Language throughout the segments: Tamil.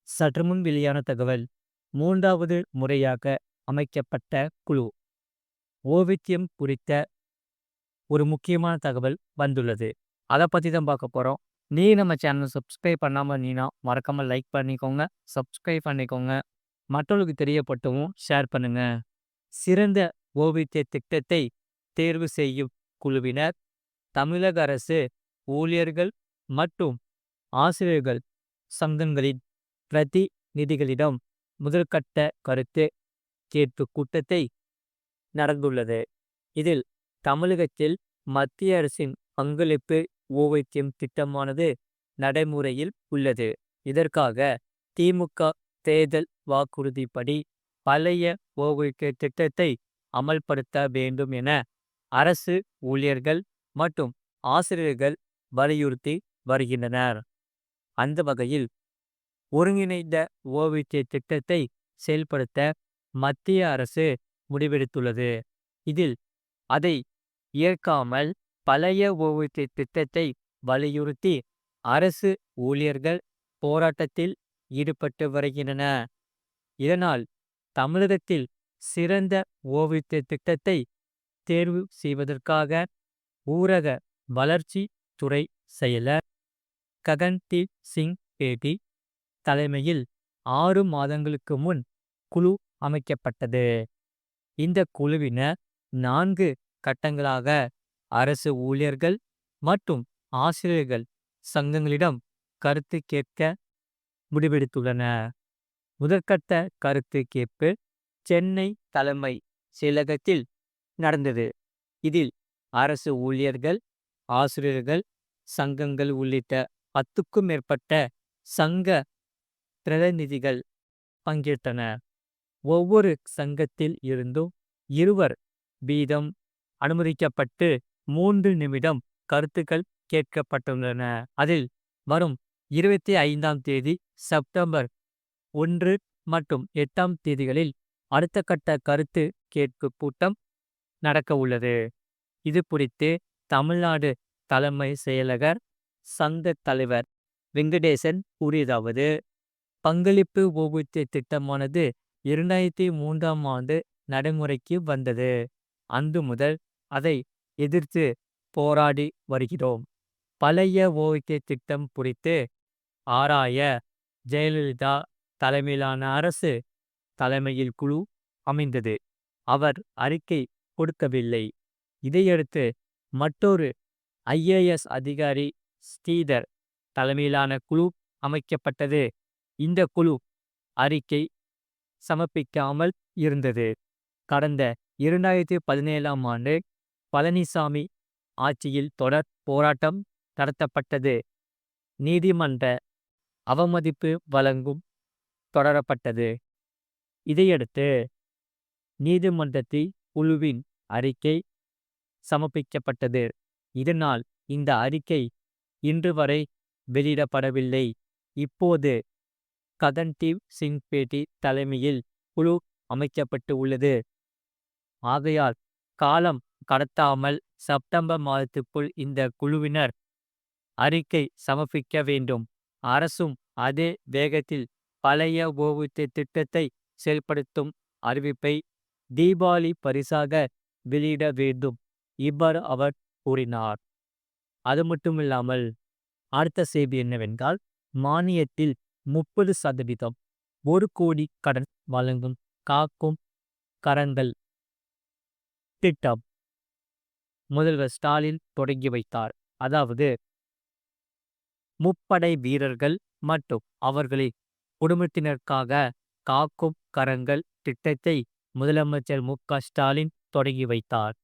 சற்றுமுன் வெளியான தகவல். மூன்றாவது முறையாக அமைக்கப்பட்ட குழு. ஓவியம் குறித்த ஒரு முக்கியமான தகவல் வந்துள்ளது. அதை பற்றி தான் பார்க்க போகிறோம். நீ நம்ம சேனலை சப்ஸ்கிரைப் பண்ணாமல் இருந்தீங்கன்னா மறக்காமல் லைக் பண்ணிக்கோங்க, சப்ஸ்கிரைப் பண்ணிக்கோங்க, மற்றவர்களுக்கு தெரியப்பட்டவும் ஷேர் பண்ணுங்க. சிறந்த ஓவிய திட்டத்தை தேர்வு செய்யும் குழுவினர் தமிழக அரசு ஊழியர்கள் மற்றும் ஆசிரியர்கள் சங்கங்களின் பிரதிநிதிகளிடம் முதற்கட்ட கருத்து கேட்பு கூட்டத்தை நடந்துள்ளது. இதில் தமிழகத்தில் மத்திய அரசின் பங்களிப்பு ஓவியம் திட்டமானது நடைமுறையில் உள்ளது. இதற்காக திமுக தேர்தல் வாக்குறுதிப்படி பழைய ஓவிய திட்டத்தை அமல்படுத்த வேண்டும் என அரசு ஊழியர்கள் மற்றும் ஆசிரியர்கள் வலியுறுத்தி வருகின்றனர். அந்த வகையில் ஒருங்கிணைந்த ஓவிய திட்டத்தை செயல்படுத்த மத்திய அரசு முடிவெடுத்துள்ளது. இதில் அதை ஏற்காமல் பழைய ஓவிய திட்டத்தை வலியுறுத்தி அரசு ஊழியர்கள் போராட்டத்தில் ஈடுபட்டு வருகின்றன. இதனால் தமிழகத்தில் சிறந்த ஓவிய திட்டத்தை தேர்வு செய்வதற்காக ஊரக வளர்ச்சி துறை செயலர் ககன்தீப் சிங் பேடி தலைமையில் 6 மாதங்களுக்கு முன் குழு அமைக்கப்பட்டது. இந்த குழுவினர் 4 கட்டங்களாக அரசு ஊழியர்கள் மற்றும் ஆசிரியர்கள் சங்கங்களிடம் கருத்து கேட்க முடிவெடுத்துள்ளனர். முதற்கட்ட கருத்து கேட்பு சென்னை தலைமை செயலகத்தில் நடந்தது. இதில் அரசு ஊழியர்கள், ஆசிரியர்கள் சங்கங்கள் உள்ளிட்ட 10க்கும் மேற்பட்ட சங்க பிரதிநிதிகள் பங்கேற்றனர். ஒவ்வொரு சங்கத்தில் இருந்தும் 2 வீதம் அனுமதிக்கப்பட்டு 3 நிமிடம் கருத்துக்கள் கேட்கப்பட்டுள்ளன. அதில் வரும் 25ஆம் தேதி, செப்டம்பர் 1 மற்றும் 8ஆம் தேதிகளில் அடுத்த கட்ட கருத்து கேட்பு கூட்டம் நடக்க உள்ளது. இது குறித்து தமிழ்நாடு தலைமை செயலகர் சங்க தலைவர் வெங்கடேசன் கூறியதாவது: பங்களிப்பு ஓவிய திட்டமானது 2003ஆம் ஆண்டு நடைமுறைக்கு வந்தது. அன்று முதல் அதை எதிர்த்து போராடி வருகிறோம். பழைய ஓவிய திட்டம் குறித்து ஆராய ஜெயலலிதா தலைமையிலான அரசு தலைமையில் குழு அமைந்தது. அவர் அறிக்கை கொடுக்கவில்லை. இதையடுத்து மற்றொரு IAS அதிகாரி ஸ்ரீதர் தலைமையிலான குழு அமைக்கப்பட்டது. இந்த குழு அறிக்கை சமர்ப்பிக்காமல் இருந்தது. கடந்த 2017ஆம் ஆண்டு பழனிசாமி ஆட்சியில் தொடர் போராட்டம் நடத்தப்பட்டது. நீதிமன்ற அவமதிப்பு வழங்கும் தொடரப்பட்டது. இதையடுத்து நீதிமன்றத்தில் குழுவின் அறிக்கை சமர்ப்பிக்கப்பட்டது. இதனால் இந்த அறிக்கை இன்று வரை வெளியிடப்படவில்லை. இப்போது ககன்தீப் சிங் பேடி தலைமையில் குழு அமைக்கப்பட்டு உள்ளது. ஆகையால் காலம் கடத்தாமல் செப்டம்பர் மாதத்துக்குள் இந்த குழுவினர் அறிக்கை சமர்ப்பிக்க வேண்டும். அரசும் அதே வேகத்தில் பழைய ஓவிய திட்டத்தை செயல்படுத்தும் அறிவிப்பை தீபாவளி பரிசாக வெளியிட வேண்டும். இவ்வாறு அவர் கூறினார். அது மட்டுமில்லாமல் அடுத்த செய்தி என்னவென்றால், மானியத்தில் 30% 1 கோடி கடன் வழங்கும் காக்கும் கரங்கள் திட்டம் முதல்வர் ஸ்டாலின் தொடங்கி வைத்தார். அதாவது முப்படை வீரர்கள் மற்றும் அவர்களின் குடும்பத்தினருக்காக காக்கும் கரங்கள் திட்டத்தை முதலமைச்சர் மு.க. ஸ்டாலின் தொடங்கி வைத்தார்.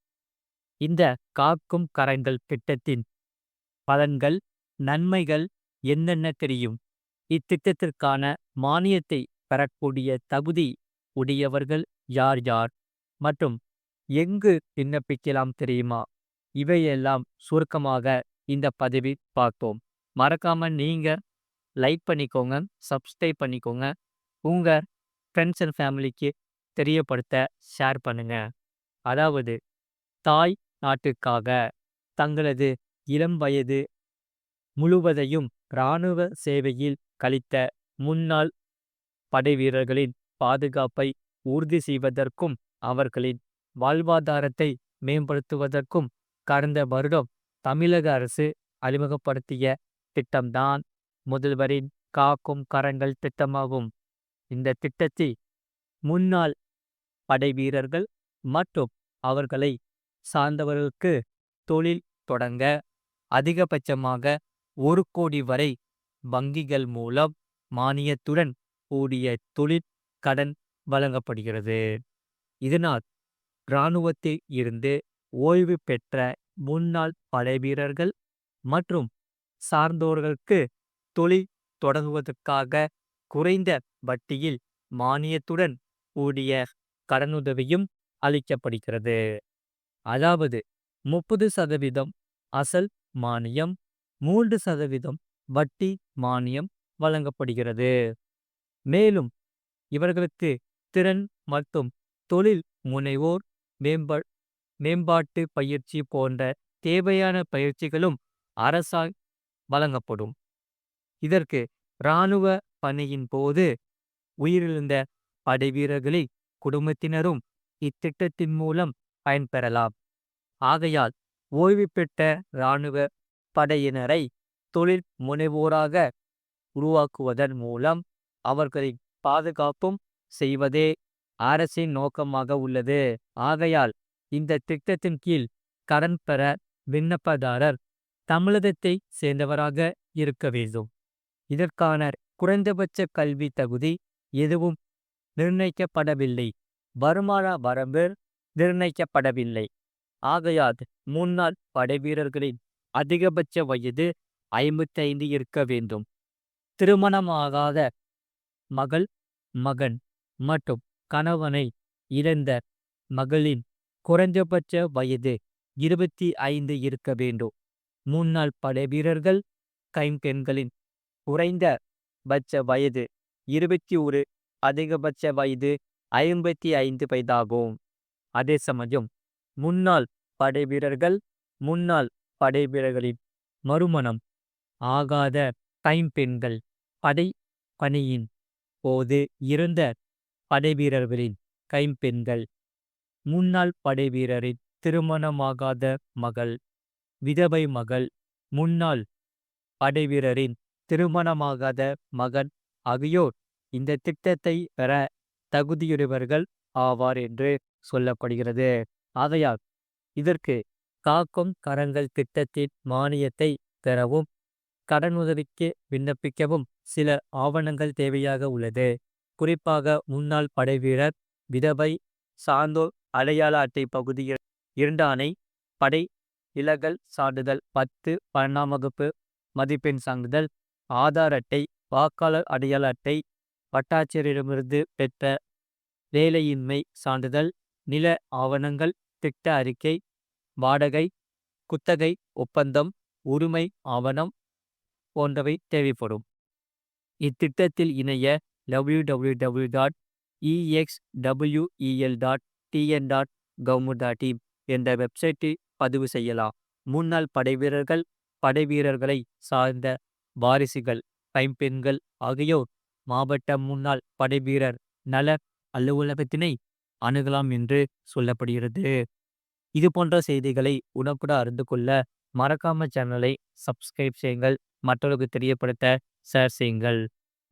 இந்த காக்கும் கரங்கள் திட்டத்தின் பலன்கள், நன்மைகள் என்னென்ன தெரியும்? இத்திட்டத்திற்கான மானியத்தை பெறக்கூடிய தகுதி உடையவர்கள் யார் யார் மற்றும் எங்கு விண்ணப்பிக்கலாம் தெரியுமா? இவையெல்லாம் சுருக்கமாக இந்த பதிவில் பார்த்தோம். மறக்காம நீங்க லைக் பண்ணிக்கோங்க, சப்ஸ்கிரைப் பண்ணிக்கோங்க, உங்க ஃப்ரெண்ட்ஸ் அண்ட் ஃபேமிலிக்கு தெரியப்படுத்த ஷேர் பண்ணுங்க. அதாவது தாய் நாட்டுக்காக தங்களது இளம் வயது முழுவதையும் இராணுவ சேவையில் கழித்த முன்னாள் படை வீரர்களின் பாதுகாப்பை உறுதி செய்வதற்கும் அவர்களின் வாழ்வாதாரத்தை மேம்படுத்துவதற்கும் கடந்த வருடம் தமிழக அரசு அறிமுகப்படுத்திய திட்டம்தான் முதல்வரின் காக்கும் கரங்கள் திட்டமாகும். இந்த திட்டத்தில் முன்னாள் படை வீரர்கள் மற்றும் அவர்களை சார்ந்தவர்களுக்கு தொழில் தொடங்க அதிகபட்சமாக 1 கோடி வரை வங்கிகள் மூலம் மானியத்துடன் கூடிய தொழில் கடன் வழங்கப்படுகிறது. இதனால் இராணுவத்தில் இருந்து ஓய்வு பெற்ற முன்னாள் படை வீரர்கள் மற்றும் சார்ந்தோர்களுக்கு தொழில் தொடங்குவதற்காக குறைந்த வட்டியில் மானியத்துடன் கூடிய கடனுதவியும் அளிக்கப்படுகிறது. அதாவது 30% அசல் மானியம், 3% வட்டி மானியம் வழங்கப்படுகிறது. மேலும் இவர்களுக்கு திறன் மற்றும் தொழில் முனைவோர் மேம்பாட்டு பயிற்சி போன்ற தேவையான பயிற்சிகளும் அரசால் வழங்கப்படும். இதற்கு இராணுவ பணியின் போது உயிரிழந்த படை வீரர்களின் குடும்பத்தினரும் இத்திட்டத்தின் மூலம் பயன்பெறலாம். ஆகையால் ஓய்வு பெற்ற இராணுவ படையினரை தொழில் முனைவோராக உருவாக்குவதன் மூலம் அவர்களின் பாதுகாப்பும் செய்வதே அரசின் நோக்கமாக உள்ளது. ஆகையால் இந்த திட்டத்தின் கீழ் கடன் பெற விண்ணப்பதாரர் தமிழகத்தை சேர்ந்தவராக இருக்க வேண்டும். இதற்கான குறைந்தபட்ச கல்வி தகுதி எதுவும் நிர்ணயிக்கப்படவில்லை. வருமான வரம்பு நிர்ணயிக்கப்படவில்லை. ஆகையால் முன்னாள் படை வீரர்களின் அதிகபட்ச வயது 55 இருக்க வேண்டும். திருமணமாகாத மகள், மகன் மற்றும் கணவனை இழந்த மகளின் குறைந்தபட்ச வயது 25 இருக்க வேண்டும். முன்னாள் படை வீரர்கள் கைம்பெண்களின் குறைந்த பட்ச வயது 21, அதிகபட்ச வயது 55 வயதாகும். அதே சமயம் முன்னாள் படை வீரர்களின் மறுமணம் ஆகாத கைம்பெண்கள் படை பணியின் போது இறந்த படை வீரர்களின் கைம்பெண்கள், முன்னாள் படை வீரரின் திருமணமாகாத மகள், விதவை மகள், முன்னாள் படை வீரரின் திருமணமாகாத மகன் ஆகியோர் இந்த திட்டத்தை பெற தகுதியுடையவர்கள் ஆவார் என்று சொல்லப்படுகிறது. ஆகையால் இதற்கு காக்கும் கரங்கள் திட்டத்தின் மானியத்தை பெறவும் கடனுதவிக்கு விண்ணப்பிக்கவும் சில ஆவணங்கள் தேவையாக உள்ளது. குறிப்பாக முன்னாள் படை வீரர், விதவை, சார்ந்தோர் அடையாள அட்டை பகுதி 2 ஆணை, படை இலகல் சான்றிதழ் 10, 12ஆம் வகுப்பு மதிப்பெண் சான்றிதழ், ஆதார் அட்டை, வாக்காளர் அடையாள அட்டை, வட்டாட்சியரிடமிருந்து பெற்ற வேலையின்மை சான்றிதழ், நில ஆவணங்கள், திட்ட அறிக்கை, வாடகை, குத்தகை ஒப்பந்தம், உரிமை ஆவணம் போன்றவை தேவைப்படும். இத்திட்டத்தில் இணைய www.exwel.tn.gov.in என்ற வெப்சைட்டில் பதிவு செய்யலாம். முன்னாள் படை வீரர்கள், படை வீரர்களை சார்ந்த வாரிசுகள், கைம்பெண்கள் ஆகியோர் மாவட்ட முன்னாள் படை வீரர் நல அலுவலகத்தினை அணுகலாம் என்று சொல்லப்படுகிறது. இது போன்ற செய்திகளை உடனுக்குடன் அறிந்து கொள்ள மறக்காம சேனலை சப்ஸ்கிரைப் செய்யுங்கள். மற்றவர்களுக்கு தெரியப்படுத்த ஷேர் செய்யுங்கள்.